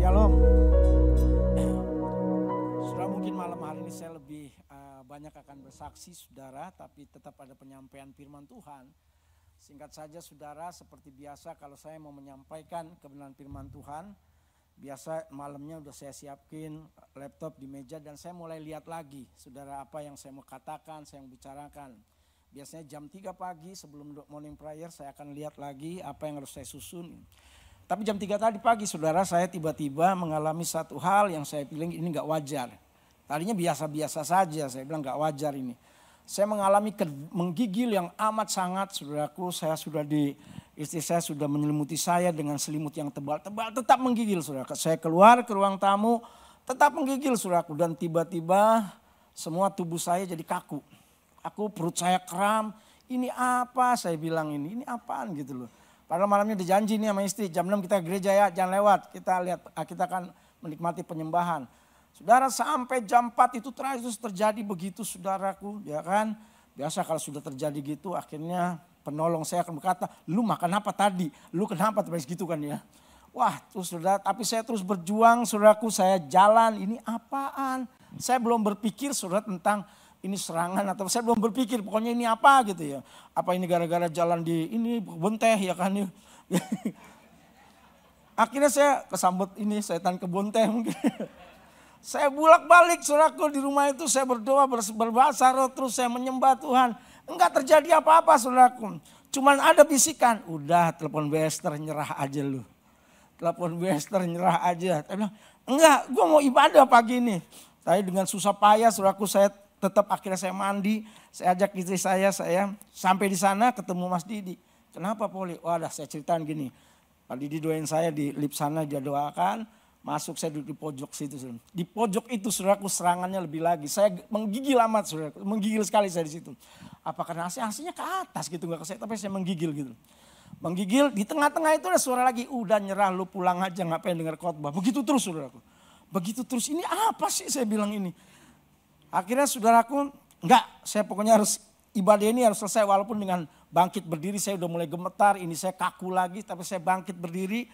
Shalom. Saudara, mungkin malam hari ini saya lebih banyak akan bersaksi saudara, tapi tetap ada penyampaian firman Tuhan. Singkat saja saudara, seperti biasa kalau saya mau menyampaikan kebenaran firman Tuhan, biasa malamnya udah saya siapin laptop di meja dan saya mulai lihat lagi saudara apa yang saya mau katakan, saya mau bicarakan. Biasanya jam 3 pagi sebelum morning prayer saya akan lihat lagi apa yang harus saya susun. Tapi jam 3 tadi pagi saudara, saya tiba-tiba mengalami satu hal yang saya bilang ini gak wajar. Tadinya biasa-biasa saja, saya bilang gak wajar ini. Saya mengalami menggigil yang amat sangat saudaraku. Istri saya sudah menyelimuti saya dengan selimut yang tebal-tebal, tetap menggigil saudara. Saya keluar ke ruang tamu, tetap menggigil saudaraku. Dan tiba-tiba semua tubuh saya jadi kaku. Perut saya kram, ini apa saya bilang ini apaan gitu loh. Padahal malamnya udah janji nih sama istri, jam 6 kita gereja ya, jangan lewat. Kita akan menikmati penyembahan. Saudara, sampai jam 4 itu terus terjadi begitu saudaraku, ya kan. Biasa kalau sudah terjadi gitu akhirnya penolong saya akan berkata, lu makan apa tadi? Lu kenapa terus gitu kan ya. Wah terus saudara, tapi saya terus berjuang saudaraku, saya jalan, ini apaan. Saya belum berpikir saudara tentang ini serangan atau saya belum berpikir pokoknya ini apa gitu ya. Apa ini gara-gara jalan di ini kebun teh ya kan ya. Akhirnya saya kesambet ini setan kebun teh mungkin. Saya bolak-balik saudaraku di rumah itu saya berdoa berbahasa roh terus saya menyembah Tuhan. Enggak terjadi apa-apa saudaraku. Cuman ada bisikan, udah telepon Bester nyerah aja lu. Telepon Bester nyerah aja. Saya bilang, enggak gue mau ibadah pagi ini. Tapi dengan susah payah saudaraku saya tetap akhirnya saya mandi, saya ajak istri saya sampai di sana ketemu Mas Didi. Kenapa Poli? Wadah saya ceritain gini, Pak Didi doain saya di lift sana dia doakan, masuk saya duduk di pojok situ. Di pojok itu saudaraku serangannya lebih lagi, saya menggigil amat saudaraku, menggigil sekali saya di situ. Apa karena AC-nya ke atas gitu nggak ke saya, tapi saya menggigil gitu. Menggigil di tengah-tengah itu ada suara lagi, udah nyerah lu pulang aja ngapain dengar khotbah. Begitu terus saudaraku, begitu terus ini apa sih saya bilang ini. Akhirnya saudaraku, enggak, saya pokoknya harus ibadah ini harus selesai walaupun dengan bangkit berdiri saya udah mulai gemetar, ini saya kaku lagi tapi saya bangkit berdiri.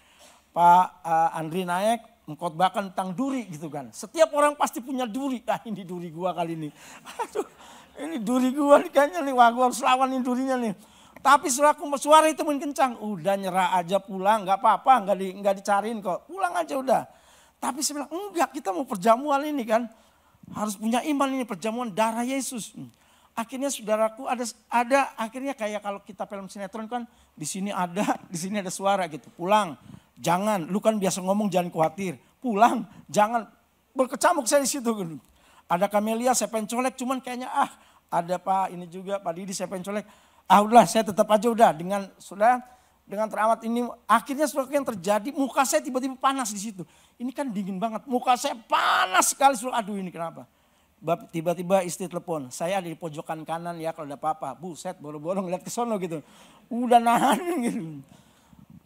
Pak Andri naik mengkhotbahkan tentang duri gitu kan. Setiap orang pasti punya duri, ini duri gua kali ini. Aduh, ini duri gua nih kayaknya nih, wah gua harus lawan ini durinya nih. Tapi saudaraku suara itu makin kencang, udah nyerah aja pulang, enggak apa-apa, enggak dicariin kok, pulang aja udah. Tapi saya bilang enggak, kita mau perjamuan ini kan. Harus punya iman ini perjamuan darah Yesus. Akhirnya saudaraku ada akhirnya kayak kalau kita film sinetron kan di sini ada suara gitu. Pulang, jangan, lu kan biasa ngomong jangan khawatir. Pulang, jangan, berkecamuk saya di situ. Ada Kamelia saya pengen colek cuman kayaknya ada Pak ini juga Pak Didi saya pengen colek. Udahlah saya tetap aja udah dengan teramat ini akhirnya saudara yang terjadi muka saya tiba-tiba panas di situ. Ini kan dingin banget, muka saya panas sekali. Aduh ini kenapa? Tiba-tiba istri telepon, saya ada di pojokan kanan ya kalau ada apa-apa. Buset boro-boro ngeliat ke sono gitu. Udah nahan gitu.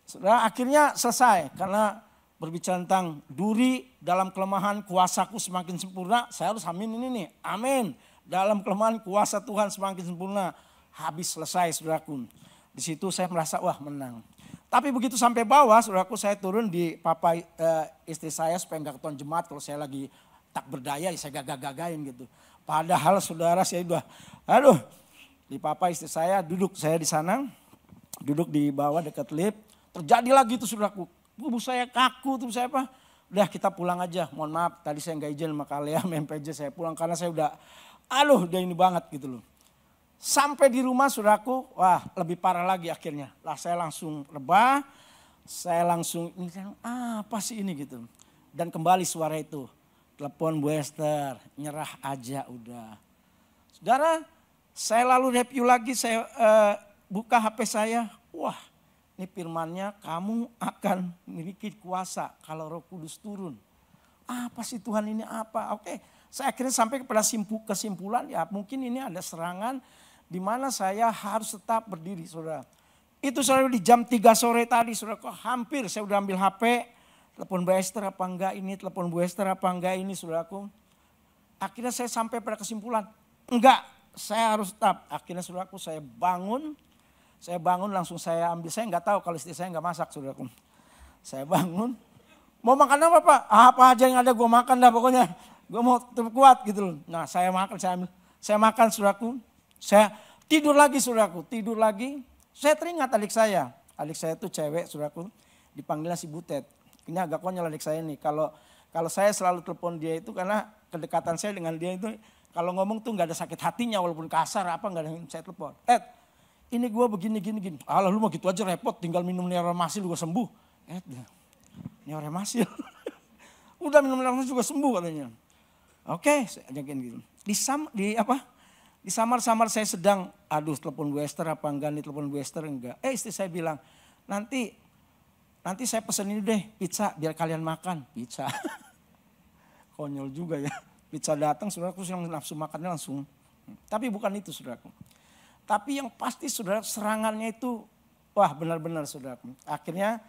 Saudara akhirnya selesai karena berbicara tentang duri dalam kelemahan kuasaku semakin sempurna. Saya harus amin ini nih, amin. Dalam kelemahan kuasa Tuhan semakin sempurna. Habis selesai saudaraku. Di situ saya merasa wah menang. Tapi begitu sampai bawah, saudaraku saya turun di papa istri saya supaya nggak ketahuan jemaat kalau saya lagi tak berdaya, saya gagah-gagahin gitu. Padahal saudara saya udah, di papa istri saya duduk saya di sana, duduk di bawah dekat lift. Terjadi lagi tuh saudaraku, tubuh saya kaku, tubuh saya apa? Udah kita pulang aja, mohon maaf tadi saya nggak izin sama kalian, MPJ saya pulang karena saya udah, udah ini banget gitu loh. Sampai di rumah saudaraku, wah lebih parah lagi akhirnya. Lah saya langsung rebah, saya langsung ini apa sih ini gitu. Dan kembali suara itu, telepon Bu Esther, nyerah aja udah. Saudara, saya lalu review lagi, saya buka HP saya, wah ini firmannya kamu akan memiliki kuasa kalau Roh Kudus turun. Apa sih Tuhan ini apa? Oke, saya akhirnya sampai kepada kesimpulan ya mungkin ini ada serangan di mana saya harus tetap berdiri saudara. Itu saudara di jam 3 sore tadi saudara kok hampir saya udah ambil HP. Telepon Bu Esther apa enggak ini, telepon Bu Esther apa enggak ini saudaraku. Akhirnya saya sampai pada kesimpulan, enggak saya harus tetap. Akhirnya saudaraku saya bangun langsung saya ambil, saya enggak tahu kalau istri saya enggak masak saudaraku. Saya bangun, Mau makan apa Pak? Apa aja yang ada gue makan dah pokoknya. Gue mau tetap kuat gitu loh. Nah saya makan, saya makan saudaraku. Saya tidur lagi saudaraku, tidur lagi. Saya teringat adik saya. Adik saya itu cewek saudaraku, dipanggilnya si Butet. Ini agak konyol adik saya nih. Kalau saya selalu telepon dia itu karena kedekatan saya dengan dia itu. Kalau ngomong tuh gak ada sakit hatinya walaupun kasar apa gak ada yang saya telepon. Ini gue begini gini. Alah lu mah gitu aja repot, tinggal minum Neoremasil juga sembuh. Neoremasil. Udah minum Neoremasil juga sembuh katanya. Oke, saya ajakin gitu. Di samar-samar saya sedang, telepon Bu Esther apa enggak nih, telepon Bu Esther enggak. Istri saya bilang, nanti saya pesen ini deh pizza biar kalian makan. Pizza. Konyol juga ya. Pizza datang, saudaraku yang nafsu makannya langsung. Tapi bukan itu saudaraku. Tapi yang pasti saudara serangannya itu, wah benar-benar saudaraku. Akhirnya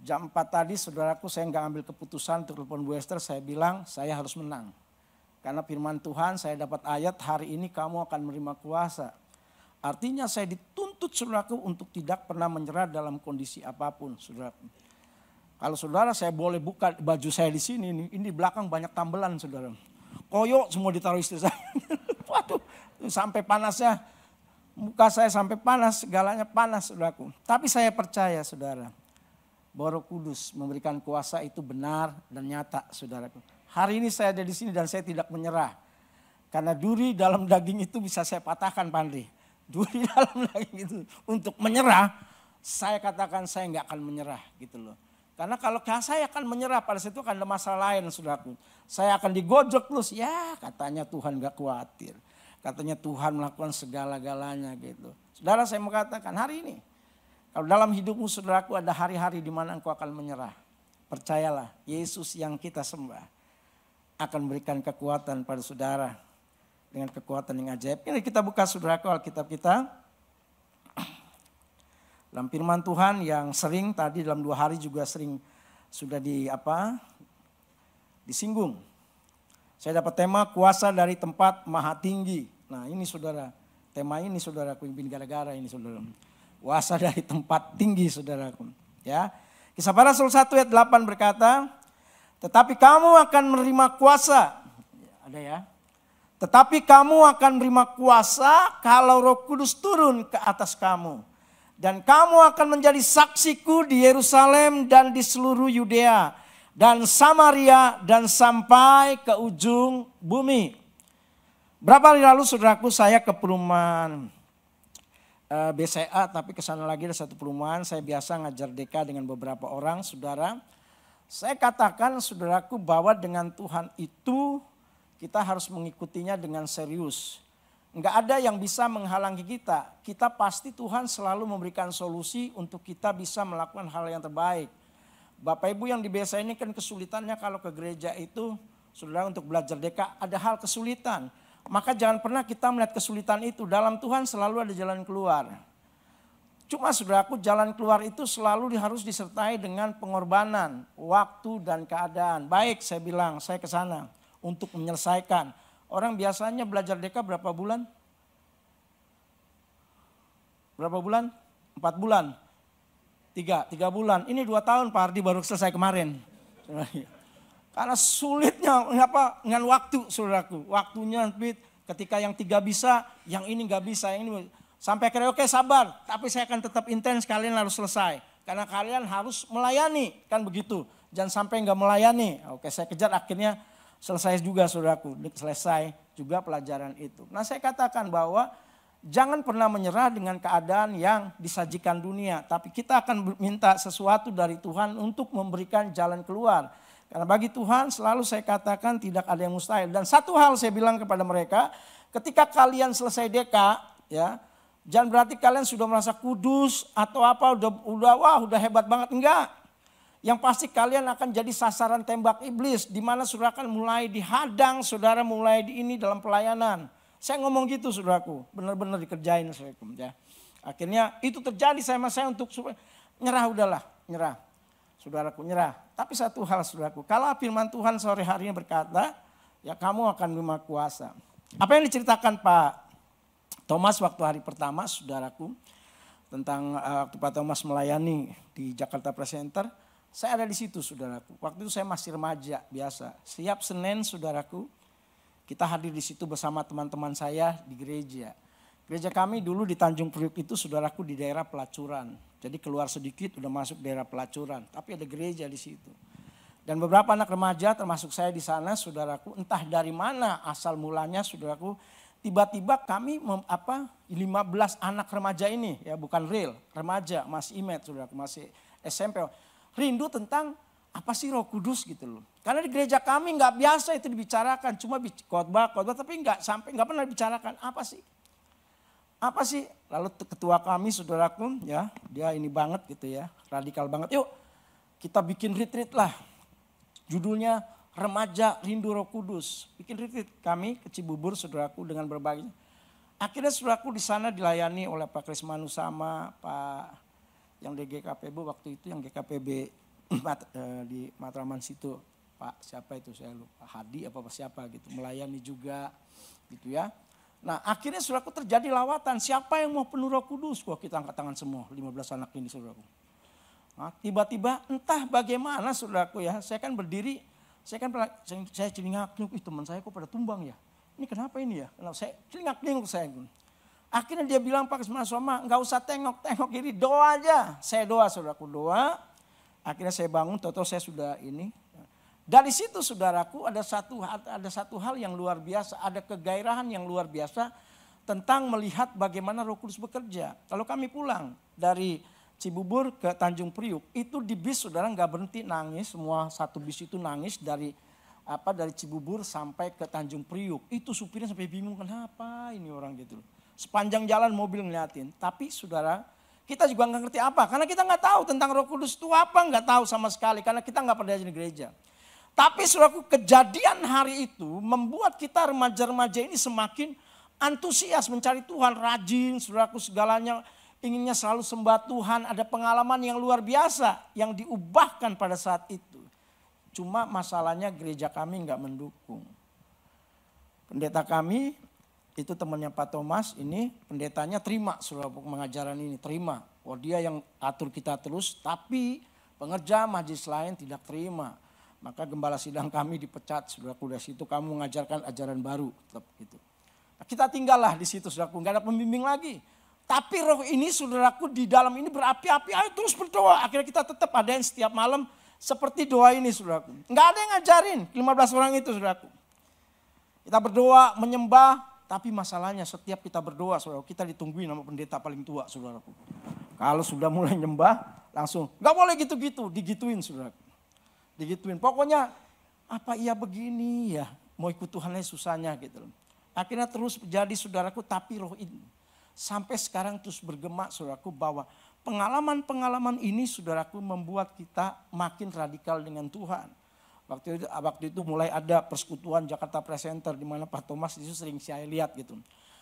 jam 4 tadi saudaraku saya nggak ambil keputusan untuk telepon Bu Esther. Saya bilang saya harus menang. Karena firman Tuhan saya dapat ayat hari ini kamu akan menerima kuasa. Artinya saya dituntut saudaraku untuk tidak pernah menyerah dalam kondisi apapun saudaraku. Kalau saudara saya boleh buka baju saya di sini, ini di belakang banyak tambelan saudara. Koyok semua ditaruh istri saya. Waduh sampai panasnya. Muka saya sampai panas, segalanya panas saudaraku. Tapi saya percaya saudara, bahwa Roh Kudus memberikan kuasa itu benar dan nyata saudaraku. Hari ini saya ada di sini dan saya tidak menyerah. Karena duri dalam daging itu bisa saya patahkan Pandri. Duri dalam daging itu untuk menyerah, saya katakan saya nggak akan menyerah gitu loh. Karena kalau saya akan menyerah pada saat itu akan ada masalah lain saudaraku. Saya akan digojok terus, ya katanya Tuhan gak khawatir. Katanya Tuhan melakukan segala-galanya gitu. Saudara saya mengatakan hari ini. Kalau dalam hidupmu saudaraku ada hari-hari di mana engkau akan menyerah. Percayalah Yesus yang kita sembah akan berikan kekuatan pada saudara. Dengan kekuatan yang ajaib. Ini kita buka saudaraku Alkitab kita. Dalam firman Tuhan yang sering tadi dalam 2 hari juga sering sudah disinggung. Saya dapat tema kuasa dari tempat maha tinggi. Nah ini saudara, tema ini saudaraku yang gara-gara ini saudara. Kuasa dari tempat tinggi saudaraku. Ya. Kisah Para Rasul 1 ayat 8 berkata, tetapi kamu akan menerima kuasa. Ada ya. Tetapi kamu akan menerima kuasa kalau Roh Kudus turun ke atas kamu. Dan kamu akan menjadi saksiku di Yerusalem dan di seluruh Yudea. Dan Samaria dan sampai ke ujung bumi. Berapa hari lalu saudaraku saya ke perumahan BCA tapi kesana lagi ada satu perumahan. Saya biasa ngajar DK dengan beberapa orang saudara. Saya katakan saudaraku bahwa dengan Tuhan itu kita harus mengikutinya dengan serius. Enggak ada yang bisa menghalangi kita. Kita pasti Tuhan selalu memberikan solusi untuk kita bisa melakukan hal yang terbaik. Bapak Ibu yang di BSA ini kan kesulitannya kalau ke gereja itu, saudara untuk belajar DK ada hal kesulitan. Maka jangan pernah kita melihat kesulitan itu, dalam Tuhan selalu ada jalan keluar. Cuma saudaraku jalan keluar itu selalu harus disertai dengan pengorbanan, waktu dan keadaan. Baik saya bilang, saya ke sana untuk menyelesaikan. Orang biasanya belajar DK berapa bulan? Berapa bulan? 4 bulan. 3 bulan, ini 2 tahun Pak Hardi baru selesai kemarin. Karena sulitnya dengan waktu saudaraku. Waktunya ketika yang 3 bisa, yang ini gak bisa. Yang ini sampai akhirnya oke sabar, tapi saya akan tetap intens, kalian harus selesai. Karena kalian harus melayani, kan begitu. Jangan sampai gak melayani. Oke saya kejar akhirnya selesai juga saudaraku. Selesai juga pelajaran itu. Nah saya katakan bahwa jangan pernah menyerah dengan keadaan yang disajikan dunia. Tapi kita akan minta sesuatu dari Tuhan untuk memberikan jalan keluar. Karena bagi Tuhan selalu saya katakan tidak ada yang mustahil. Dan satu hal saya bilang kepada mereka, ketika kalian selesai DK, ya, jangan berarti kalian sudah merasa kudus atau apa, udah hebat banget. Enggak. Yang pasti kalian akan jadi sasaran tembak iblis. Di mana saudara akan mulai dihadang, saudara mulai ini dalam pelayanan. Saya ngomong gitu saudaraku, benar-benar dikerjain saudaraku. Ya. Akhirnya itu terjadi sama saya untuk nyerah udahlah, nyerah. Saudaraku nyerah. Tapi satu hal saudaraku, kalau firman Tuhan sore harinya berkata, ya kamu akan menerima kuasa. Apa yang diceritakan Pak Thomas waktu hari pertama saudaraku, tentang waktu Pak Thomas melayani di Jakarta Press Center, Saya ada di situ saudaraku. Waktu itu saya masih remaja biasa. Setiap Senin saudaraku, kita hadir di situ bersama teman-teman saya di gereja. Gereja kami dulu di Tanjung Priuk itu saudaraku di daerah pelacuran. Jadi keluar sedikit udah masuk daerah pelacuran. Tapi ada gereja di situ. Dan beberapa anak remaja termasuk saya di sana saudaraku. Entah dari mana asal mulanya saudaraku. Tiba-tiba kami 15 anak remaja ini. Ya bukan real, remaja masih imet saudaraku, masih SMP. Rindu tentang apa sih Roh Kudus gitu loh. Karena di gereja kami nggak biasa itu dibicarakan, cuma khotbah tapi nggak pernah dibicarakan apa sih. Lalu ketua kami saudaraku ya, dia ini banget gitu ya, radikal banget. Yuk kita bikin retreat lah. Judulnya Remaja Rindu Roh Kudus. Bikin retreat kami ke Cibubur saudaraku dengan berbagai. Akhirnya saudaraku di sana dilayani oleh Pak Krismanu sama Pak yang di GKPB waktu itu, yang GKPB di Matraman situ, Pak siapa itu saya lupa, Hadi apa siapa gitu, melayani juga gitu ya. Nah akhirnya saudaraku terjadi lawatan, siapa yang mau penuh Roh Kudus? Wah kita angkat tangan semua, 15 anak ini saudaraku. Nah, tiba-tiba entah bagaimana saudaraku ya, saya kan berdiri, saya celingak-celinguk, teman saya kok pada tumbang ya, ini kenapa ini ya? Nah, saya celingak-celinguk saya. Akhirnya dia bilang Pak Krismana Soma, nggak usah tengok ini, doa aja. Saya doa saudaraku, doa. Akhirnya saya bangun, tahu-tahu saya sudah ini. Dari situ saudaraku ada satu hal yang luar biasa, ada kegairahan yang luar biasa tentang melihat bagaimana Roh Kudus bekerja. Kalau kami pulang dari Cibubur ke Tanjung Priuk, itu di bis saudara nggak berhenti nangis, semua satu bis itu nangis dari Cibubur sampai ke Tanjung Priuk. Itu supirnya sampai bingung kenapa ini orang gitu. Sepanjang jalan mobil ngeliatin. Tapi saudara, kita juga nggak ngerti apa. Karena kita nggak tahu tentang Roh Kudus itu apa. Nggak tahu sama sekali. Karena kita nggak pernah di gereja. Tapi saudaraku, kejadian hari itu membuat kita remaja-remaja ini semakin antusias mencari Tuhan. Rajin, saudaraku, segalanya inginnya selalu sembah Tuhan. Ada pengalaman yang luar biasa yang diubahkan pada saat itu. Cuma masalahnya gereja kami nggak mendukung. Pendeta kami, itu temannya Pak Thomas, ini pendetanya terima saudara pengajaran ini, terima. Oh dia yang atur kita terus, tapi pengerja majelis lain tidak terima. Maka gembala sidang kami dipecat, saudaraku, dari situ kamu mengajarkan ajaran baru. Tetap gitu. Nah, kita tinggallah di situ saudaraku, nggak ada pembimbing lagi. Tapi roh ini saudaraku di dalam ini berapi-api, ayo terus berdoa. Akhirnya kita tetap adain setiap malam seperti doa ini saudaraku. Nggak ada yang ngajarin 15 orang itu saudaraku. Kita berdoa, menyembah. Tapi masalahnya setiap kita berdoa, saudara, kita ditungguin sama pendeta paling tua, saudaraku. Kalau sudah mulai nyembah, langsung nggak boleh gitu-gitu, digituin, saudara. Digituin. Pokoknya apa iya begini ya, mau ikut Tuhannya susahnya gitu. Akhirnya terus jadi saudaraku, tapi roh ini sampai sekarang terus bergema, saudaraku, bahwa pengalaman-pengalaman ini, saudaraku, membuat kita makin radikal dengan Tuhan. Waktu itu mulai ada persekutuan Jakarta Presenter di mana Pak Thomas itu sering saya lihat gitu.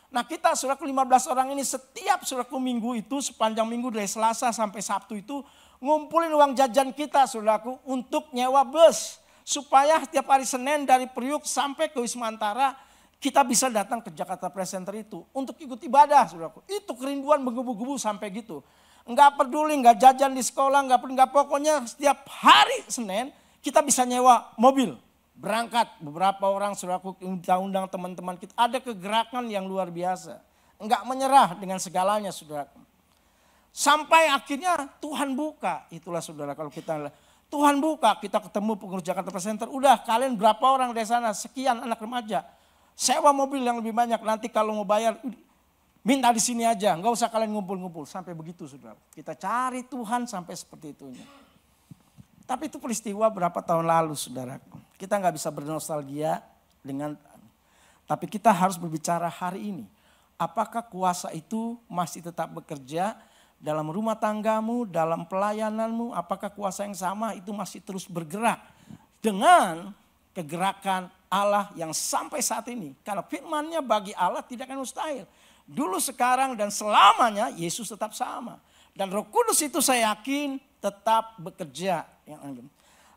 Nah kita saudaraku 15 orang ini setiap saudaraku minggu itu sepanjang minggu dari Selasa sampai Sabtu itu ngumpulin uang jajan kita saudaraku untuk nyewa bus. Supaya setiap hari Senin dari Priuk sampai ke Wisma Antara kita bisa datang ke Jakarta Presenter itu untuk ikut ibadah saudaraku. Itu kerinduan menggebu-gebu sampai gitu. Enggak peduli, enggak jajan di sekolah, enggak pokoknya setiap hari Senin kita bisa nyewa mobil, berangkat. Beberapa orang saudaraku undang teman-teman kita. Ada kegerakan yang luar biasa. Enggak menyerah dengan segalanya saudaraku. Sampai akhirnya Tuhan buka. Itulah saudara kalau kita Tuhan buka, kita ketemu pengurus Jakarta Presenter. Udah kalian berapa orang dari sana, sekian anak remaja. Sewa mobil yang lebih banyak, nanti kalau mau bayar minta di sini aja. Enggak usah kalian ngumpul-ngumpul. Sampai begitu saudara. Kita cari Tuhan sampai seperti itunya. Tapi itu peristiwa berapa tahun lalu saudaraku. Kita nggak bisa bernostalgia dengan, tapi kita harus berbicara hari ini. Apakah kuasa itu masih tetap bekerja dalam rumah tanggamu, dalam pelayananmu? Apakah kuasa yang sama itu masih terus bergerak dengan kegerakan Allah yang sampai saat ini? Karena firman-Nya bagi Allah tidak akan mustahil. Dulu, sekarang, dan selamanya Yesus tetap sama. Dan Roh Kudus itu saya yakin tetap bekerja.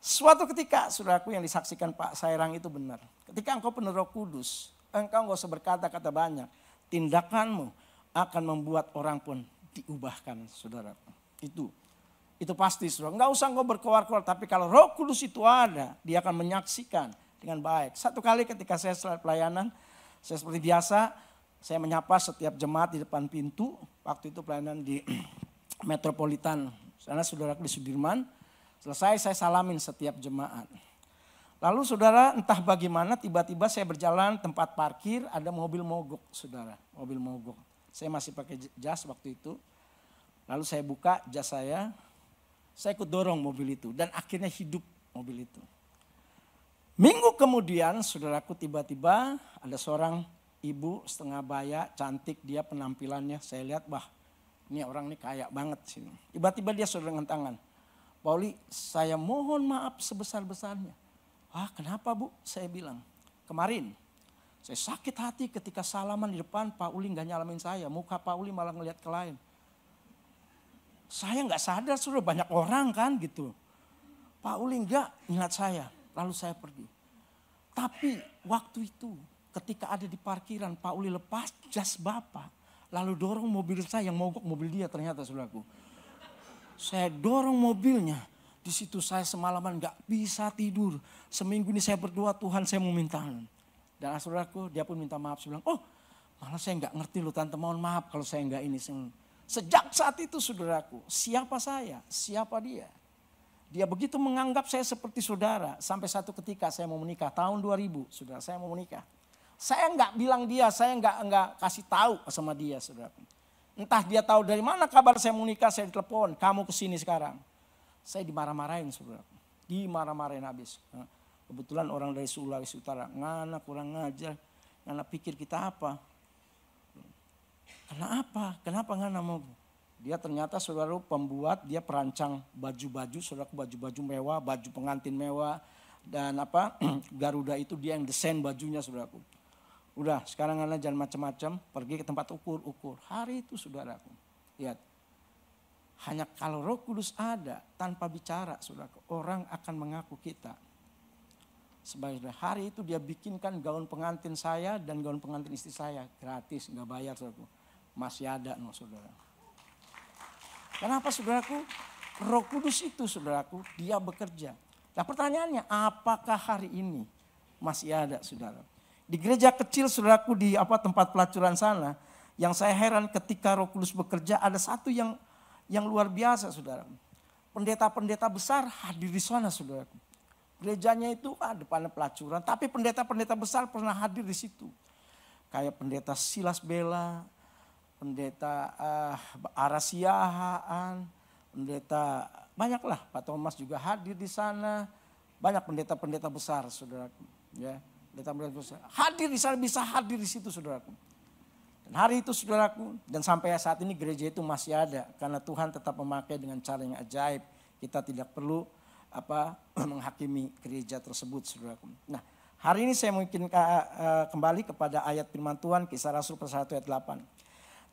Suatu ketika, saudaraku, yang disaksikan Pak Sairang itu benar. Ketika engkau penuh Roh Kudus, engkau gak usah berkata-kata banyak. Tindakanmu akan membuat orang pun diubahkan, saudaraku. Itu Itu pasti saudara. Nggak usah engkau berkoar-koar. Tapi kalau Roh Kudus itu ada, dia akan menyaksikan dengan baik. Satu kali ketika saya selesai pelayanan, saya seperti biasa, saya menyapa setiap jemaat di depan pintu. Waktu itu pelayanan di Metropolitan. Sana saudara di Sudirman. Selesai saya salamin setiap jemaat. Lalu saudara entah bagaimana tiba-tiba saya berjalan tempat parkir ada mobil mogok saudara. Mobil mogok. Saya masih pakai jas waktu itu. Lalu saya buka jas saya ikut dorong mobil itu. Dan akhirnya hidup mobil itu. Minggu kemudian saudaraku tiba-tiba ada seorang ibu setengah baya cantik dia penampilannya. Saya lihat ini orang ini kaya banget sih. Tiba-tiba dia saudara dengan tangan. Pauli saya mohon maaf sebesar-besarnya. Kenapa Bu? Saya bilang, kemarin saya sakit hati ketika salaman di depan Pak Uli gak nyalamin saya. Muka Pak Uli malah ngeliat ke lain. Saya gak sadar sudah banyak orang kan gitu. Pak Uli gak ingat saya. Lalu saya pergi. Tapi waktu itu ketika ada di parkiran Pak Uli lepas jas Bapak. Lalu dorong mobil saya yang mogok mobil dia ternyata saudaraku. Saya dorong mobilnya. Di situ saya semalaman gak bisa tidur. Seminggu ini saya berdoa Tuhan saya mau minta. Dan saudaraku dia pun minta maaf. Saya bilang malah saya gak ngerti loh tante mohon maaf kalau saya gak ini. Sejak saat itu saudaraku siapa saya siapa dia. Dia begitu menganggap saya seperti saudara. Sampai satu ketika saya mau menikah tahun 2000 saudara saya mau menikah. Saya gak bilang dia saya gak kasih tahu sama dia saudaraku. Entah dia tahu dari mana kabar saya mau nikah saya ditelepon kamu kesini sekarang. Saya dimarah-marahin saudara. Dimarah-marahin habis. Kebetulan orang dari Sulawesi Utara. Ngana kurang ngajar. Ngana pikir kita apa? Kenapa? Kenapa ngana mau? Dia ternyata saudara pembuat. Dia perancang baju-baju. Saudara baju-baju mewah. Baju pengantin mewah. Dan Garuda itu dia yang desain bajunya saudaraku. Udah sekarang ngana jangan macam-macam. Pergi ke tempat ukur. Hari itu saudaraku. Lihat. Hanya kalau Roh Kudus ada tanpa bicara saudara, orang akan mengaku kita. Sebagai hari itu dia bikinkan gaun pengantin saya dan gaun pengantin istri saya gratis, nggak bayar saudaraku. Masih ada saudara. Kenapa saudaraku? Roh Kudus itu saudaraku dia bekerja. Nah pertanyaannya apakah hari ini masih ada saudara? Di gereja kecil saudaraku di tempat pelacuran sana, yang saya heran ketika Roh Kudus bekerja ada satu yang luar biasa saudara. Pendeta-pendeta besar hadir di sana saudara. Gerejanya itu depannya pelacuran. Tapi pendeta-pendeta besar pernah hadir di situ. Kayak pendeta Silas Bela. Pendeta Arasiahaan. Pendeta banyaklah. Pak Thomas juga hadir di sana. Banyak pendeta-pendeta besar saudara. Ya, pendeta-pendeta besar. Hadir di sana bisa hadir di situ saudara. Dan hari itu saudaraku, dan sampai saat ini gereja itu masih ada. Karena Tuhan tetap memakai dengan cara yang ajaib. Kita tidak perlu menghakimi gereja tersebut saudaraku. Nah hari ini saya mungkin kembali kepada ayat firman Tuhan Kisah Rasul pasal 1 ayat 8.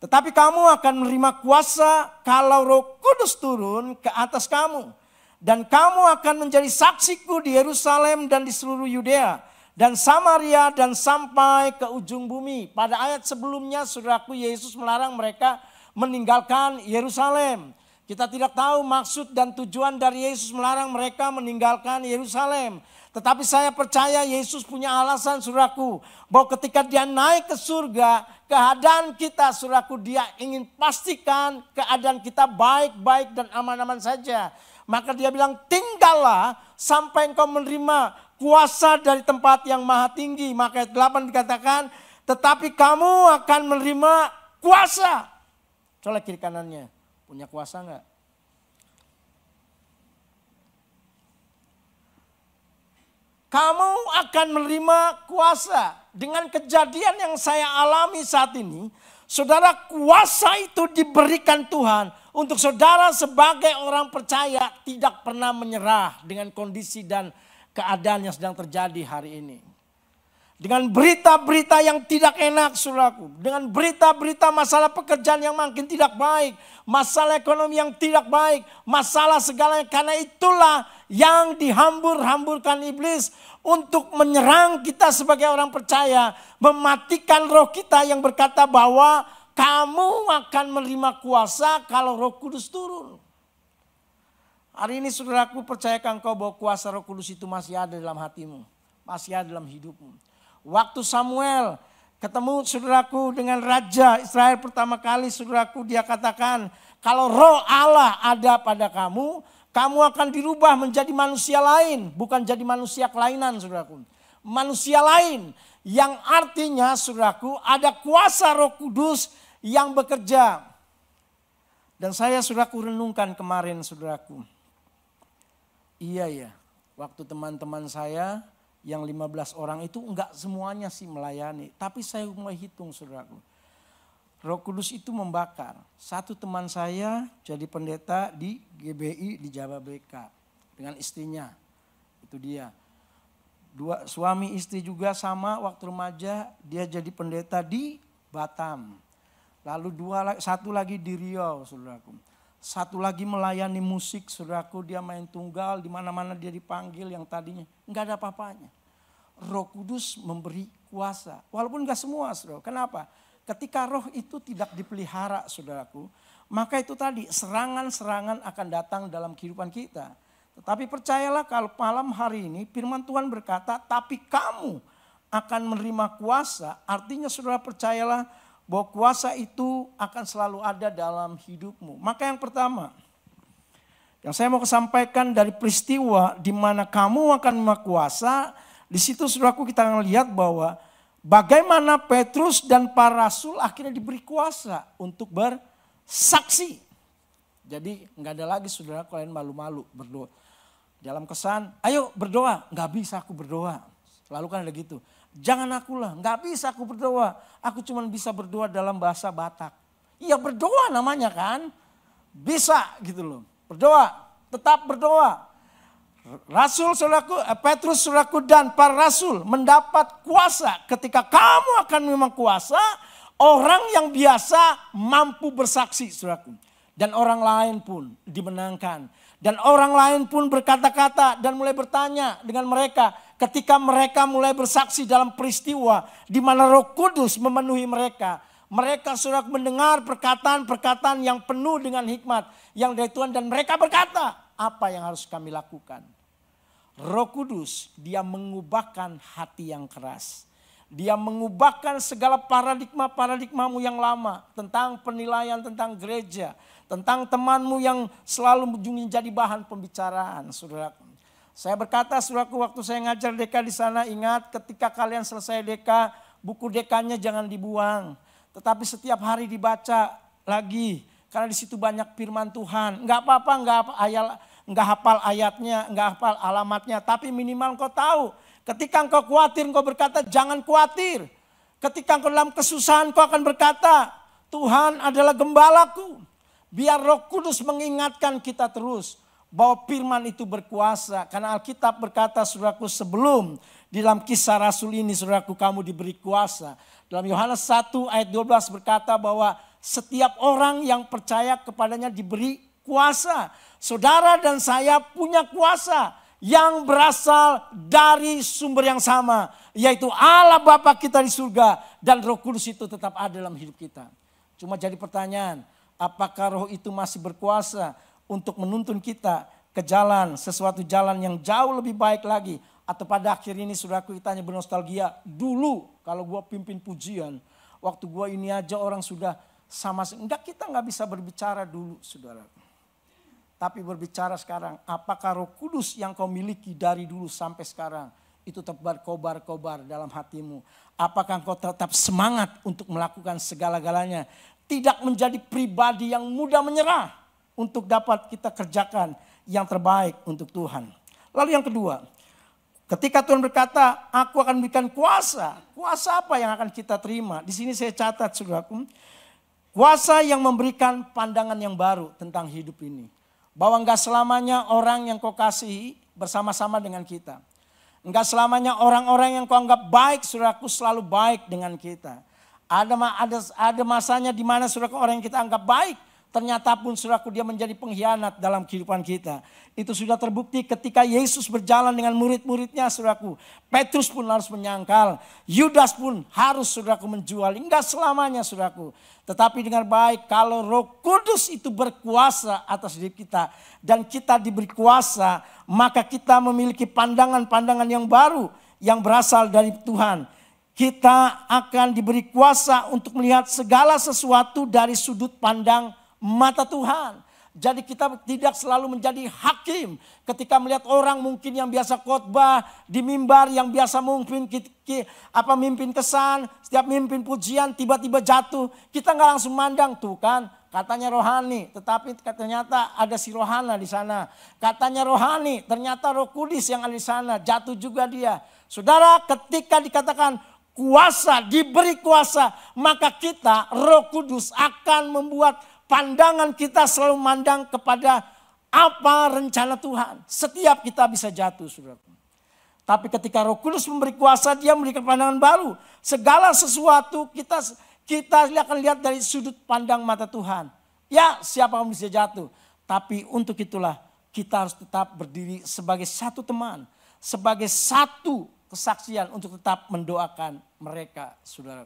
Tetapi kamu akan menerima kuasa kalau Roh Kudus turun ke atas kamu. Dan kamu akan menjadi saksiku di Yerusalem dan di seluruh Yudea dan Samaria dan sampai ke ujung bumi. Pada ayat sebelumnya saudaraku Yesus melarang mereka meninggalkan Yerusalem. Kita tidak tahu maksud dan tujuan dari Yesus melarang mereka meninggalkan Yerusalem. Tetapi saya percaya Yesus punya alasan saudaraku. Bahwa ketika dia naik ke surga, keadaan kita saudaraku dia ingin pastikan keadaan kita baik-baik dan aman-aman saja. Maka dia bilang tinggallah sampai engkau menerima kuasa dari tempat yang maha tinggi. Maka ayat 8 dikatakan, tetapi kamu akan menerima kuasa. Coba kiri kanannya, punya kuasa enggak? Kamu akan menerima kuasa. Dengan kejadian yang saya alami saat ini, saudara kuasa itu diberikan Tuhan. Untuk saudara sebagai orang percaya tidak pernah menyerah dengan kondisi dan keadaan yang sedang terjadi hari ini. Dengan berita-berita yang tidak enak saudaraku. Dengan berita-berita masalah pekerjaan yang makin tidak baik. Masalah ekonomi yang tidak baik. Masalah segalanya. Karena itulah yang dihambur-hamburkan iblis. Untuk menyerang kita sebagai orang percaya. Mematikan roh kita yang berkata bahwa kamu akan menerima kuasa kalau Roh Kudus turun. Hari ini saudaraku, percayakan kau bahwa kuasa Roh Kudus itu masih ada dalam hatimu. Masih ada dalam hidupmu. Waktu Samuel ketemu saudaraku dengan Raja Israel pertama kali, saudaraku, dia katakan, kalau Roh Allah ada pada kamu, kamu akan dirubah menjadi manusia lain. Bukan jadi manusia kelainan, saudaraku. Manusia lain yang artinya, saudaraku, ada kuasa Roh Kudus yang bekerja. Dan saya, saudaraku, renungkan kemarin, saudaraku. Iya ya, waktu teman-teman saya yang 15 orang itu enggak semuanya sih melayani. Tapi saya mulai hitung, saudaraku. Roh Kudus itu membakar. Satu teman saya jadi pendeta di GBI di Jababeka dengan istrinya. Itu dia. Dua suami istri juga sama waktu remaja dia jadi pendeta di Batam. Lalu satu lagi di Riau, saudaraku. Satu lagi melayani musik, saudaraku, dia main tunggal, di mana-mana dia dipanggil yang tadinya enggak ada apa-apanya. Roh Kudus memberi kuasa, walaupun enggak semua, saudara. Kenapa? Ketika roh itu tidak dipelihara, saudaraku, maka itu tadi serangan-serangan akan datang dalam kehidupan kita. Tetapi percayalah kalau malam hari ini firman Tuhan berkata, tapi kamu akan menerima kuasa, artinya saudara percayalah bahwa kuasa itu akan selalu ada dalam hidupmu. Maka yang pertama, yang saya mau sampaikan dari peristiwa di mana kamu akan menerima kuasa, di situ saudaraku kita melihat bahwa bagaimana Petrus dan para rasul akhirnya diberi kuasa untuk bersaksi. Jadi nggak ada lagi saudara kalian malu-malu berdoa. Dalam kesan, ayo berdoa, nggak bisa aku berdoa. Lalu kan ada gitu. Jangan akulah, nggak bisa aku berdoa. Aku cuma bisa berdoa dalam bahasa Batak. Iya berdoa namanya kan. Bisa gitu loh. Berdoa, tetap berdoa. Rasul saudaraku, Petrus saudaraku dan para rasul mendapat kuasa. Ketika kamu akan memang kuasa, orang yang biasa mampu bersaksi saudaraku. Dan orang lain pun dimenangkan. Dan orang lain pun berkata-kata dan mulai bertanya dengan mereka. Ketika mereka mulai bersaksi dalam peristiwa di mana Roh Kudus memenuhi mereka. Mereka sudah mendengar perkataan-perkataan yang penuh dengan hikmat yang dari Tuhan. Dan mereka berkata, apa yang harus kami lakukan? Roh Kudus, dia mengubahkan hati yang keras. Dia mengubahkan segala paradigma-paradigmamu yang lama. Tentang penilaian, tentang gereja. Tentang temanmu yang selalu menjadi bahan pembicaraan, saudara. Saya berkata, saudaraku, waktu saya ngajar DK di sana, ingat ketika kalian selesai DK, buku DK-nya jangan dibuang. Tetapi setiap hari dibaca lagi, karena di situ banyak firman Tuhan. Enggak apa-apa, enggak hafal ayatnya, enggak hafal alamatnya, tapi minimal kau tahu. Ketika engkau khawatir, engkau berkata, jangan khawatir. Ketika engkau dalam kesusahan, kau akan berkata, Tuhan adalah gembalaku. Biar Roh Kudus mengingatkan kita terus bahwa firman itu berkuasa. Karena Alkitab berkata, saudaraku, sebelum di dalam Kisah Rasul ini, saudaraku, kamu diberi kuasa. Dalam Yohanes 1 ayat 12 berkata bahwa setiap orang yang percaya kepadanya diberi kuasa. Saudara dan saya punya kuasa yang berasal dari sumber yang sama. Yaitu Allah Bapa kita di surga. Dan Roh Kudus itu tetap ada dalam hidup kita. Cuma jadi pertanyaan, apakah roh itu masih berkuasa untuk menuntun kita ke jalan, sesuatu jalan yang jauh lebih baik lagi. Atau pada akhir ini saudaraku kita hanya bernostalgia. Dulu kalau gue pimpin pujian, waktu gue ini aja orang sudah sama. Enggak, kita nggak bisa berbicara dulu saudara. Tapi berbicara sekarang, apakah Roh Kudus yang kau miliki dari dulu sampai sekarang itu tetap berkobar-kobar dalam hatimu. Apakah kau tetap semangat untuk melakukan segala-galanya. Tidak menjadi pribadi yang mudah menyerah untuk dapat kita kerjakan yang terbaik untuk Tuhan. Lalu yang kedua, ketika Tuhan berkata, aku akan berikan kuasa. Kuasa apa yang akan kita terima? Di sini saya catat saudaraku. Kuasa yang memberikan pandangan yang baru tentang hidup ini. Bahwa enggak selamanya orang yang kau kasihi bersama-sama dengan kita. Enggak selamanya orang-orang yang kau anggap baik saudaraku selalu baik dengan kita. Ada masanya di mana saudara orang yang kita anggap baik Ternyata pun saudaraku dia menjadi pengkhianat dalam kehidupan kita. Itu sudah terbukti ketika Yesus berjalan dengan murid-muridnya saudaraku. Petrus pun harus menyangkal. Yudas pun harus saudaraku menjual. Enggak selamanya saudaraku. Tetapi dengan baik kalau Roh Kudus itu berkuasa atas diri kita. Dan kita diberi kuasa. Maka kita memiliki pandangan-pandangan yang baru. Yang berasal dari Tuhan. Kita akan diberi kuasa untuk melihat segala sesuatu dari sudut pandang mata Tuhan. Jadi kita tidak selalu menjadi hakim ketika melihat orang mungkin yang biasa khotbah di mimbar, yang biasa mungkin mimpin kesan, setiap mimpin pujian tiba-tiba jatuh. Kita nggak langsung mandang tuh kan, katanya rohani, tetapi ternyata ada si rohana di sana. Katanya rohani, ternyata Roh Kudus yang ada di sana, jatuh juga dia. Saudara, ketika dikatakan kuasa, diberi kuasa, maka kita Roh Kudus akan membuat pandangan kita selalu mandang kepada apa rencana Tuhan. Setiap kita bisa jatuh, saudara. Tapi ketika Roh Kudus memberi kuasa, dia memberikan pandangan baru. Segala sesuatu kita akan lihat dari sudut pandang mata Tuhan. Ya, siapa yang bisa jatuh. Tapi untuk itulah kita harus tetap berdiri sebagai satu teman. Sebagai satu kesaksian untuk tetap mendoakan mereka, saudara.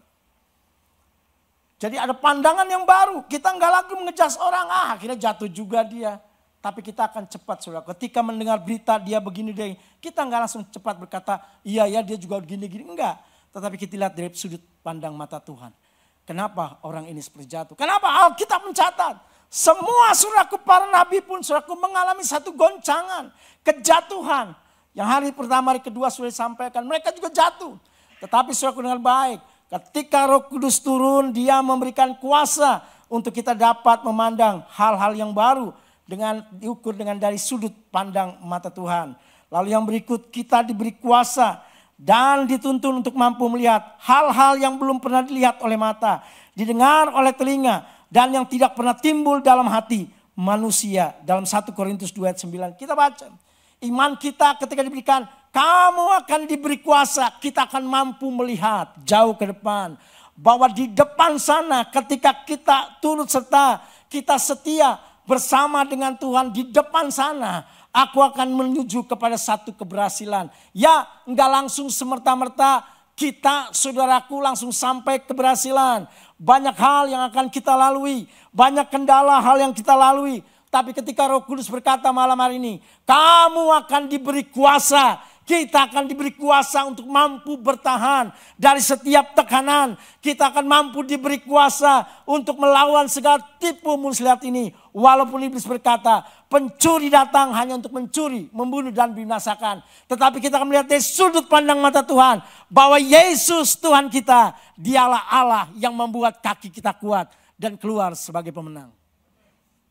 Jadi ada pandangan yang baru. Kita nggak lagi mengejas orang. Akhirnya jatuh juga dia. Tapi kita akan cepat saudara. Ketika mendengar berita dia begini deh. Kita nggak langsung cepat berkata. Iya ya dia juga gini-gini. Enggak. Tetapi kita lihat dari sudut pandang mata Tuhan. Kenapa orang ini seperti jatuh? Kenapa Alkitab mencatat? Semua saudaraku para nabi pun saudaraku mengalami satu goncangan. Kejatuhan. Yang hari pertama hari kedua sudah disampaikan. Mereka juga jatuh. Tetapi saudaraku dengan baik. Ketika Roh Kudus turun, dia memberikan kuasa untuk kita dapat memandang hal-hal yang baru dengan diukur dengan dari sudut pandang mata Tuhan. Lalu yang berikut, kita diberi kuasa dan dituntun untuk mampu melihat hal-hal yang belum pernah dilihat oleh mata, didengar oleh telinga dan yang tidak pernah timbul dalam hati manusia. Dalam 1 Korintus 2 ayat 9 kita baca. Iman kita ketika diberikan, kamu akan diberi kuasa, kita akan mampu melihat jauh ke depan. Bahwa di depan sana ketika kita turut serta, kita setia bersama dengan Tuhan di depan sana. Aku akan menuju kepada satu keberhasilan. Ya enggak langsung semerta-merta kita saudaraku langsung sampai keberhasilan. Banyak hal yang akan kita lalui, banyak kendala hal yang kita lalui. Tapi ketika Roh Kudus berkata malam hari ini, kamu akan diberi kuasa. Kita akan diberi kuasa untuk mampu bertahan dari setiap tekanan. Kita akan mampu diberi kuasa untuk melawan segala tipu muslihat ini. Walaupun iblis berkata, pencuri datang hanya untuk mencuri, membunuh dan binasakan. Tetapi kita akan melihat dari sudut pandang mata Tuhan. Bahwa Yesus Tuhan kita, dialah Allah yang membuat kaki kita kuat dan keluar sebagai pemenang.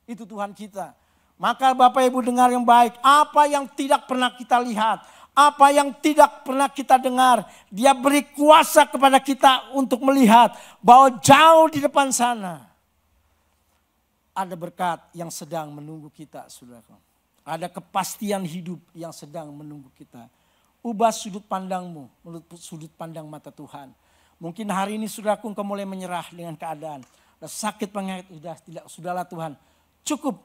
Itu Tuhan kita. Maka Bapak Ibu dengar yang baik. Apa yang tidak pernah kita lihat. Apa yang tidak pernah kita dengar. Dia beri kuasa kepada kita untuk melihat. Bahwa jauh di depan sana. Ada berkat yang sedang menunggu kita. Saudara. Ada kepastian hidup yang sedang menunggu kita. Ubah sudut pandangmu. Menurut sudut pandang mata Tuhan. Mungkin hari ini saudaraku engkau mulai menyerah dengan keadaan. Sakit penyakit sudahlah Tuhan. Cukup,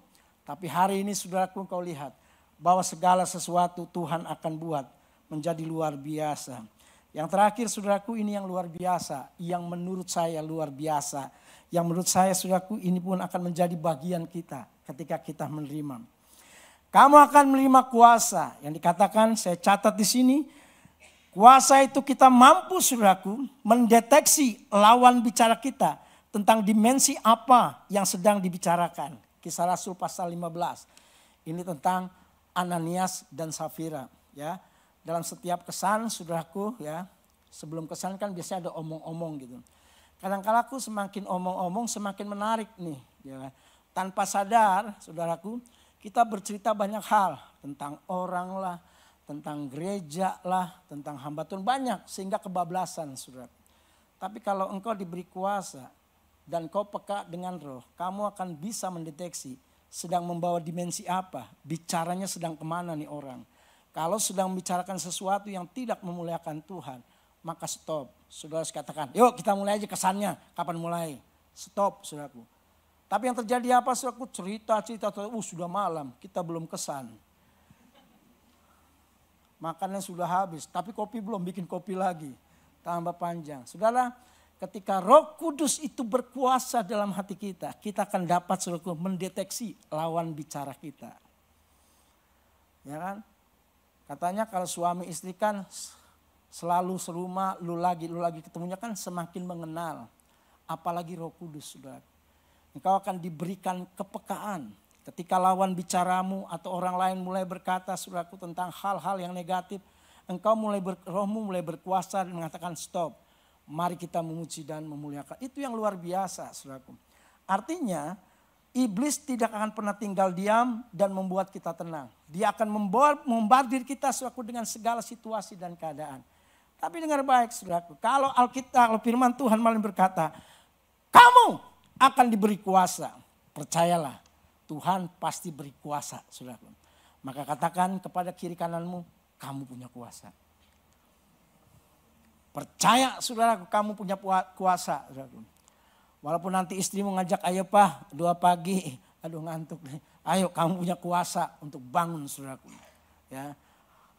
tapi hari ini saudaraku engkau lihat bahwa segala sesuatu Tuhan akan buat menjadi luar biasa. Yang terakhir saudaraku ini yang luar biasa, yang menurut saya luar biasa. Yang menurut saya saudaraku ini pun akan menjadi bagian kita ketika kita menerima. Kamu akan menerima kuasa yang dikatakan saya catat di sini. Kuasa itu kita mampu saudaraku mendeteksi lawan bicara kita tentang dimensi apa yang sedang dibicarakan. Kisah Rasul pasal 15. Ini tentang Ananias dan Safira. Ya, dalam setiap kesan saudaraku ya. Sebelum kesan kan biasanya ada omong-omong gitu. Kadang-kala aku semakin omong-omong semakin menarik nih. Ya. Tanpa sadar saudaraku kita bercerita banyak hal. Tentang orang lah. Tentang gereja lah. Tentang hamba Tuhan banyak. Sehingga kebablasan saudaraku. Tapi kalau engkau diberi kuasa. Dan kau peka dengan roh, kamu akan bisa mendeteksi sedang membawa dimensi apa, bicaranya sedang kemana nih orang. Kalau sedang membicarakan sesuatu yang tidak memuliakan Tuhan, maka stop. Saudara katakan, yuk kita mulai aja kesannya, kapan mulai? Stop saudaraku. Tapi yang terjadi apa? Aku cerita, sudah malam, kita belum kesan. Makannya sudah habis, tapi kopi belum, bikin kopi lagi. Tambah panjang. Saudara, ketika Roh Kudus itu berkuasa dalam hati kita, kita akan dapat mendeteksi lawan bicara kita. Ya kan? Katanya kalau suami istri kan selalu serumah, lu lagi ketemunya kan semakin mengenal. Apalagi Roh Kudus, saudara. Engkau akan diberikan kepekaan ketika lawan bicaramu atau orang lain mulai berkata saudaraku tentang hal-hal yang negatif. Engkau rohmu mulai berkuasa dan mengatakan stop. Mari kita memuji dan memuliakan. Itu yang luar biasa saudaraku. Artinya iblis tidak akan pernah tinggal diam dan membuat kita tenang. Dia akan membardir kita saudaraku dengan segala situasi dan keadaan. Tapi dengar baik saudaraku. Kalau Alkitab, kalau firman Tuhan malah berkata, kamu akan diberi kuasa. Percayalah, Tuhan pasti beri kuasa, saudaraku. Maka katakan kepada kiri kananmu, kamu punya kuasa. Percaya, saudaraku, kamu punya kuasa, saudaraku. Walaupun nanti istrimu ngajak, ayo Pak, 2 pagi, aduh ngantuk nih. Ayo, kamu punya kuasa untuk bangun, saudaraku. Ya,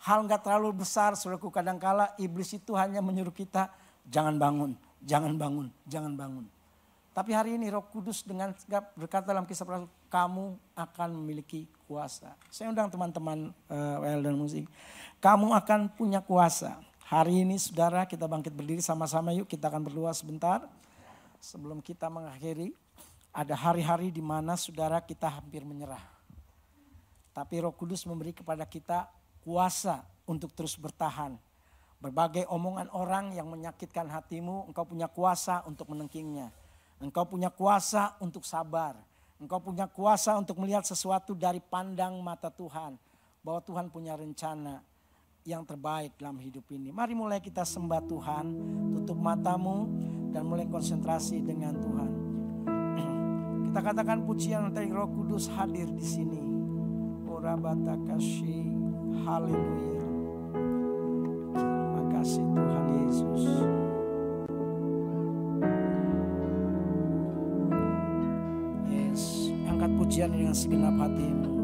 hal nggak terlalu besar, saudaraku. Kadangkala iblis itu hanya menyuruh kita, jangan bangun, jangan bangun, jangan bangun. Tapi hari ini Roh Kudus dengan berkata dalam Kisah Rasul, kamu akan memiliki kuasa. Saya undang teman-teman WL dan musik. Kamu akan punya kuasa. Hari ini saudara kita bangkit berdiri sama-sama yuk. Kita akan berdoa sebentar. Sebelum kita mengakhiri. Ada hari-hari di mana saudara kita hampir menyerah. Tapi Roh Kudus memberi kepada kita kuasa untuk terus bertahan. Berbagai omongan orang yang menyakitkan hatimu, engkau punya kuasa untuk menengkingnya. Engkau punya kuasa untuk sabar. Engkau punya kuasa untuk melihat sesuatu dari pandang mata Tuhan. Bahwa Tuhan punya rencana yang terbaik dalam hidup ini. Mari mulai kita sembah Tuhan. Tutup matamu dan mulai konsentrasi dengan Tuhan. Kita katakan pujian dari Roh Kudus hadir di sini. Orabata kasih. Haleluya. Terima kasih Tuhan Yesus. Angkat pujian dengan segenap hatimu.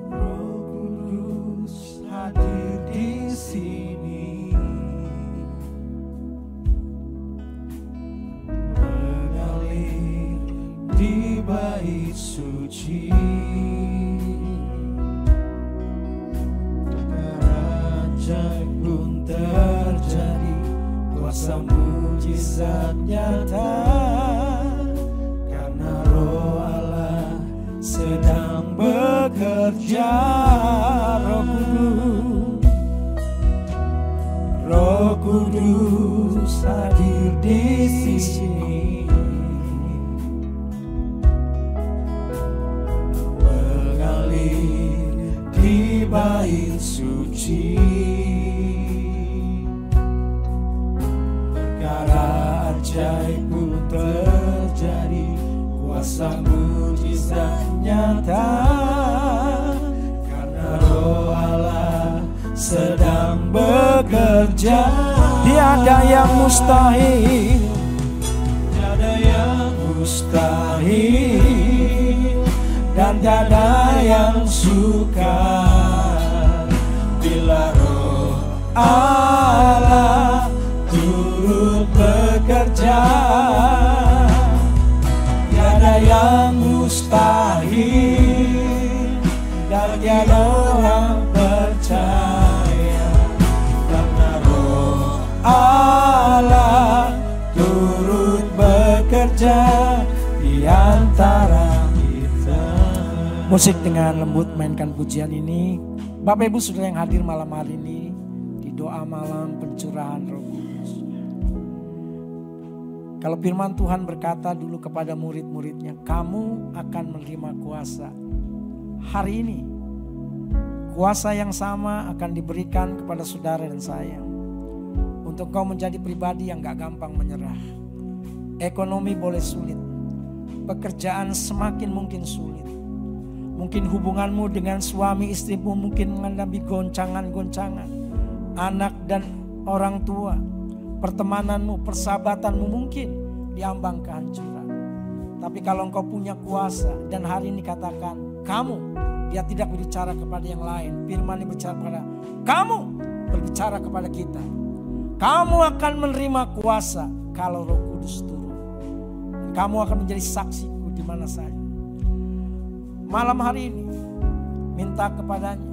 Roh Kudus hadir di sini, mengalir di bait suci. Ajaib pun terjadi, kuasa mujizat nyata. Sedang bekerja. Roh Kudus hadir di sini, mengalir di bait suci. Perkara ajaib pun terjadi, kuasa mujizat nyata, karena Roh Allah sedang bekerja. Tiada yang mustahil, tiada yang mustahil, dan tiada yang sukar bila Roh Allah turut bekerja. Yang mustahil dan tiada orang percaya, karena Roh Allah turut bekerja di antara kita. Musik dengan lembut mainkan pujian ini. Bapak Ibu Saudara yang hadir malam hari ini di doa malam pencurahan Roh Kudus. Kalau firman Tuhan berkata dulu kepada murid-muridnya, kamu akan menerima kuasa. Hari ini, kuasa yang sama akan diberikan kepada saudara dan saya. Untuk kau menjadi pribadi yang gak gampang menyerah. Ekonomi boleh sulit. Pekerjaan semakin mungkin sulit. Mungkin hubunganmu dengan suami istrimu mungkin mengalami goncangan-goncangan. Anak dan orang tua. Pertemananmu, persahabatanmu mungkin di ambang kehancuran. Tapi kalau engkau punya kuasa dan hari ini katakan kamu, dia tidak berbicara kepada yang lain. Firman ini berbicara kepada kamu, berbicara kepada kita. Kamu akan menerima kuasa kalau Roh Kudus turun. Dan kamu akan menjadi saksiku di mana saja. Malam hari ini minta kepadanya,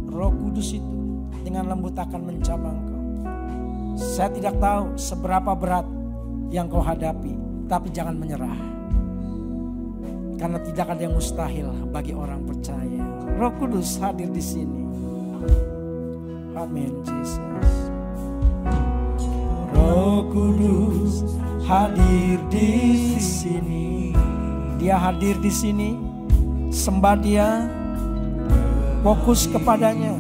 Roh Kudus itu dengan lembut akan menjamah engkau. Saya tidak tahu seberapa berat yang kau hadapi, tapi jangan menyerah. Karena tidak ada yang mustahil bagi orang percaya. Roh Kudus hadir di sini. Amin, Jesus. Roh Kudus hadir di sini. Dia hadir di sini. Sembah dia, fokus kepadanya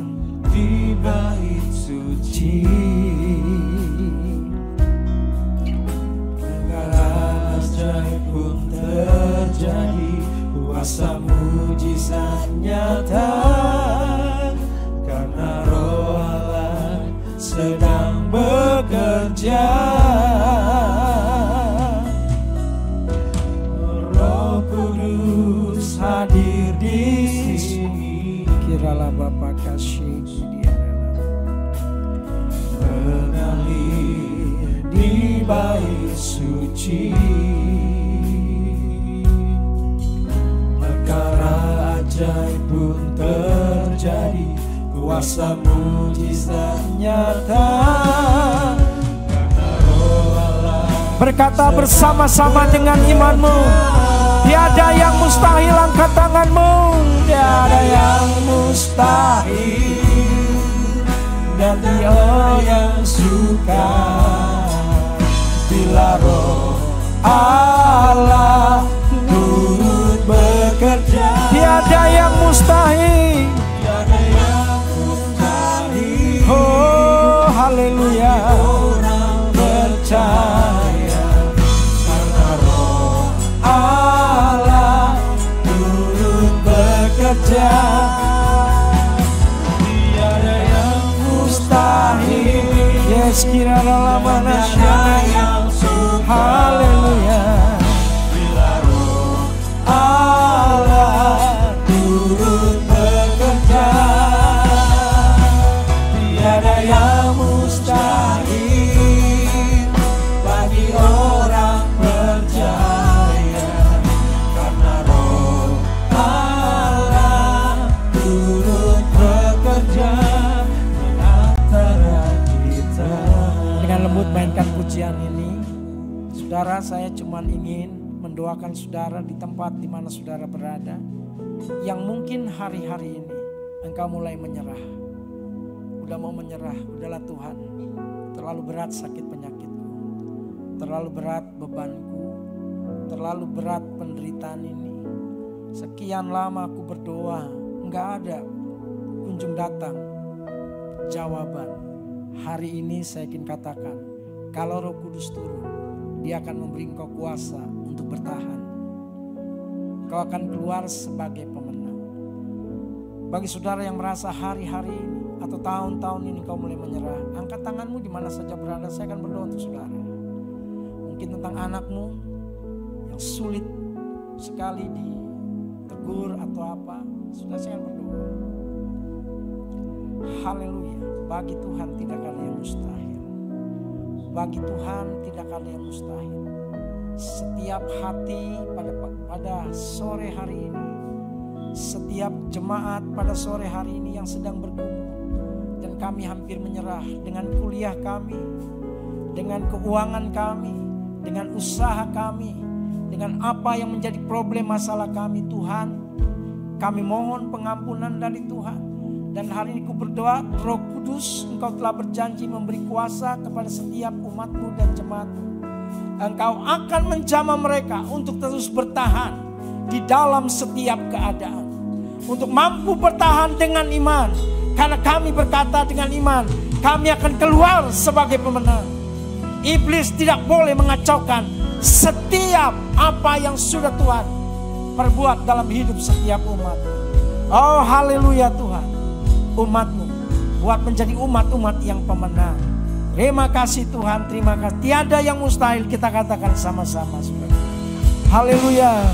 di bait suci. Perkara ajaib pun terjadi, kuasa mujizat nyata, karena Roh Allah sedang bekerja. Roh Kudus hadir di sini. Kiralah Bapa kasih dia mengalir di bait suci. Perkara ajaib pun terjadi, kuasa mujizat nyata, karena Roh Allah berkata bersama-sama dengan imanmu. Tiada yang mustahil, angkat tanganmu. tiada yang mustahil, dan Dia yang suka bila Roh Allah turut bekerja. Tiada yang mustahil. Tiada yang mustahil. Oh, haleluya. Orang percaya, karena Roh Allah turut bekerja. Tiada yang mustahil. Yes, kiralah mana yang suka. haleluya. Bila Roh Allah turut bekerja, tiada yang mustahil bagi orang percaya, karena Roh Allah turut bekerja di antara kita. Dengan lembut mainkan pujian ini. Saudara, saya cuma ingin mendoakan saudara di tempat di mana saudara berada, yang mungkin hari-hari ini engkau mulai menyerah. Udah mau menyerah, udahlah Tuhan, terlalu berat sakit penyakitku, terlalu berat bebanku, terlalu berat penderitaan ini. Sekian lama aku berdoa, enggak ada kunjung datang jawaban. Hari ini saya ingin katakan, kalau Roh Kudus turun, Dia akan memberi engkau kuasa untuk bertahan. Kau akan keluar sebagai pemenang. Bagi saudara yang merasa hari-hari ini atau tahun-tahun ini kau mulai menyerah, angkat tanganmu di mana saja berada, saya akan berdoa untuk saudara. Mungkin tentang anakmu yang sulit sekali ditegur atau apa, sudah saya akan berdoa. Haleluya, bagi Tuhan tidak ada yang mustahil. Bagi Tuhan tidak ada yang mustahil. Setiap hati pada sore hari ini, setiap jemaat pada sore hari ini yang sedang bergumul, dan kami hampir menyerah dengan kuliah kami, dengan keuangan kami, dengan usaha kami, dengan apa yang menjadi problem masalah kami. Tuhan, kami mohon pengampunan dari Tuhan. Dan hari ini ku berdoa, Roh Kudus, Engkau telah berjanji memberi kuasa kepada setiap umatmu dan jemaatmu. Engkau akan menjamah mereka untuk terus bertahan di dalam setiap keadaan. Untuk mampu bertahan dengan iman. Karena kami berkata dengan iman, kami akan keluar sebagai pemenang. Iblis tidak boleh mengacaukan setiap apa yang sudah Tuhan perbuat dalam hidup setiap umat. Oh haleluya Tuhan. Umatmu buat menjadi umat-umat yang pemenang. Terima kasih Tuhan, terima kasih. Tiada yang mustahil, kita katakan sama-sama. Haleluya.